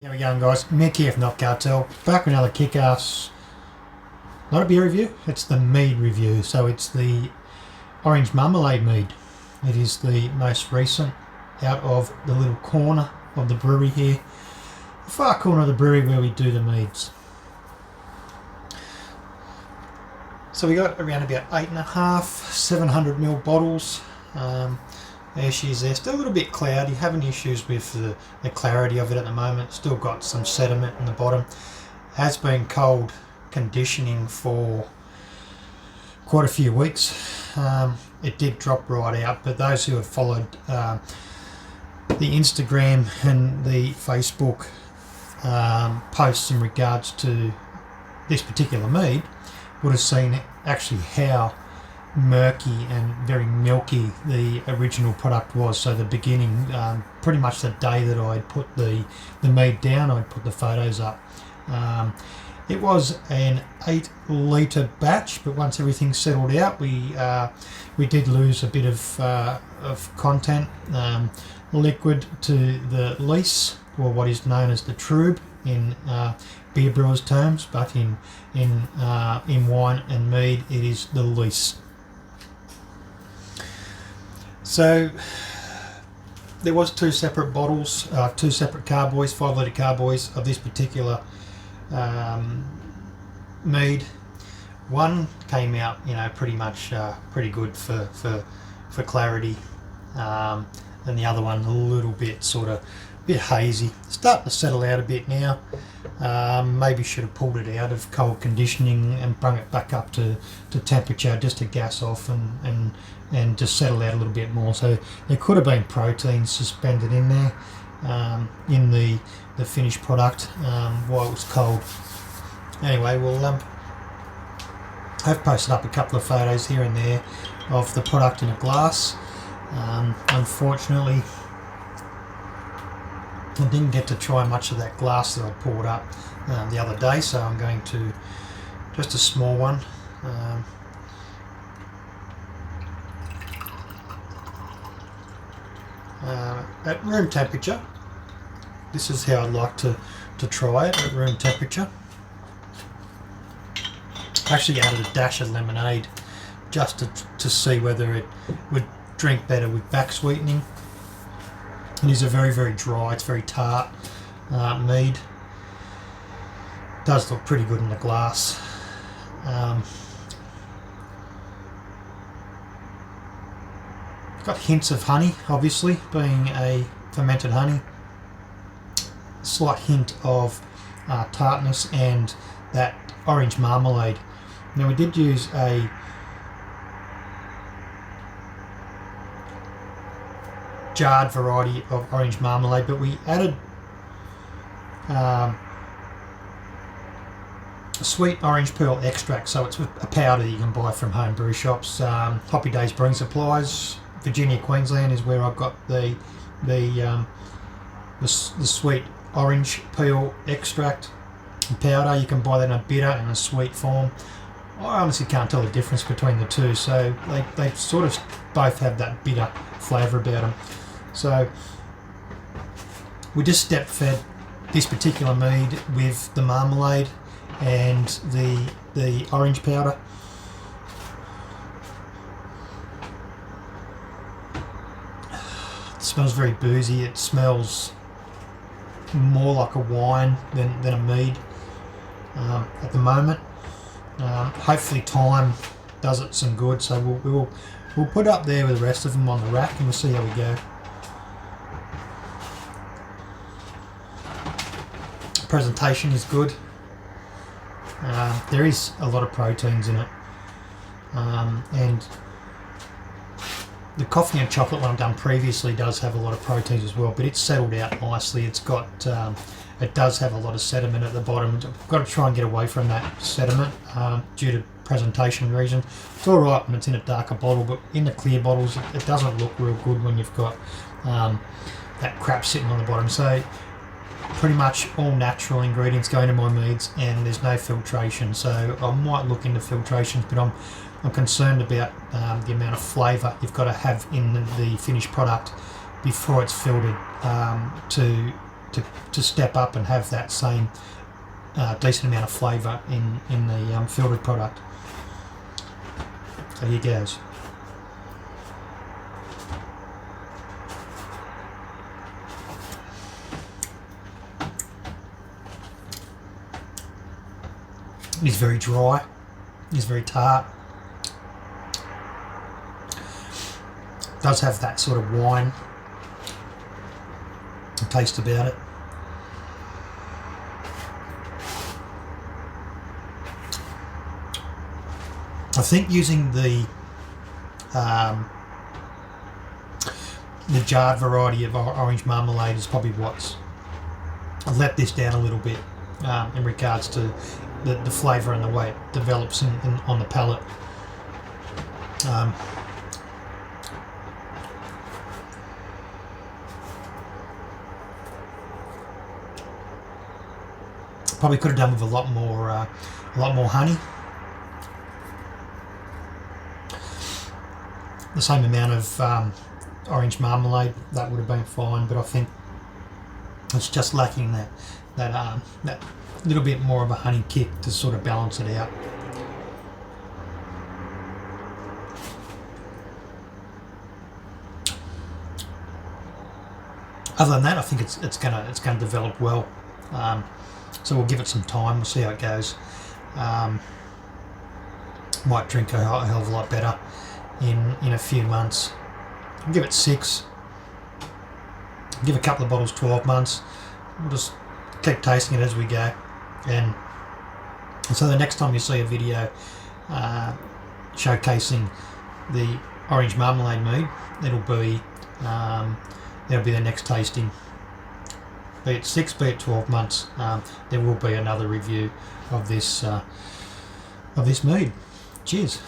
How we going, guys? Mick here from Cartel. Back with another kick-ass, not a beer review, it's the mead review. So it's the orange marmalade mead. It is the most recent out of the little corner of the brewery here. The far corner of the brewery where we do the meads. So we got around about 8.5, 700ml bottles. There she is there, still a little bit cloudy, having issues with the clarity of it at the moment, still got some sediment in the bottom. Has been cold conditioning for quite a few weeks. It did drop right out, but those who have followed the Instagram and the Facebook posts in regards to this particular mead would have seen actually how murky and very milky the original product was. So the beginning, pretty much the day that I'd put the mead down, I'd put the photos up. It was an 8 litre batch, but once everything settled out, we did lose a bit of content. Liquid to the lees, or what is known as the trube in beer brewers terms, but in wine and mead it is the lees. So there was two separate bottles, two separate carboys, 5 litre carboys of this particular mead. One came out, pretty much pretty good for clarity, and the other one a little bit bit hazy. Starting to settle out a bit now. Maybe should have pulled it out of cold conditioning and bring it back up to temperature just to gas off and just settle out a little bit more. So there could have been protein suspended in there in the finished product while it was cold. Anyway, we'll have posted up a couple of photos here and there of the product in a glass. Unfortunately, I didn't get to try much of that glass that I poured up the other day, so I'm going to just a small one. At room temperature. This is how I'd like to try it at room temperature. I actually added a dash of lemonade just to see whether it would drink better with back sweetening. It is a very, very dry, it's very tart mead. Does look pretty good in the glass. Got hints of honey, obviously, being a fermented honey. Slight hint of tartness and that orange marmalade. Now we did use a jarred variety of orange marmalade, but we added a sweet orange pearl extract, so it's a powder that you can buy from home brew shops. Hoppy Days Brewing Supplies, Virginia, Queensland is where I've got the sweet orange peel extract and powder. You can buy that in a bitter and a sweet form. I honestly can't tell the difference between the two, so they sort of both have that bitter flavour about them. So we just step fed this particular mead with the marmalade and the orange powder. It smells very boozy. It smells more like a wine than a mead at the moment. Hopefully time does it some good, so we'll put it up there with the rest of them on the rack and we'll see how we go. Presentation is good. There is a lot of proteins in it, and the coffee and chocolate one I've done previously does have a lot of proteins as well, but it's settled out nicely. It's got it does have a lot of sediment at the bottom. I've got to try and get away from that sediment due to presentation reasons. It's all right when it's in a darker bottle, but in the clear bottles it doesn't look real good when you've got that crap sitting on the bottom. So pretty much all natural ingredients go into my meads and there's no filtration, so I might look into filtrations, but I'm concerned about the amount of flavour you've got to have in the finished product before it's filtered to to step up and have that same decent amount of flavour in the filtered product. So here goes. It's very dry. It's very tart. Does have that sort of wine taste about it. I think using the jarred variety of orange marmalade is probably what's let this down a little bit in regards to the flavour and the way it develops on the palate. Probably could have done with a lot more honey. The same amount of orange marmalade, that would have been fine, but I think it's just lacking that little bit more of a honey kick to sort of balance it out. Other than that, I think it's gonna develop well. So we'll give it some time. We'll see how it goes. Might drink a hell of a lot better in a few months. I'll give it 6. Give a couple of bottles 12 months. We'll just keep tasting it as we go. And so the next time you see a video showcasing the orange marmalade mead, it'll be the next tasting. Be it 6, be it 12 months, there will be another review of this mead. Cheers.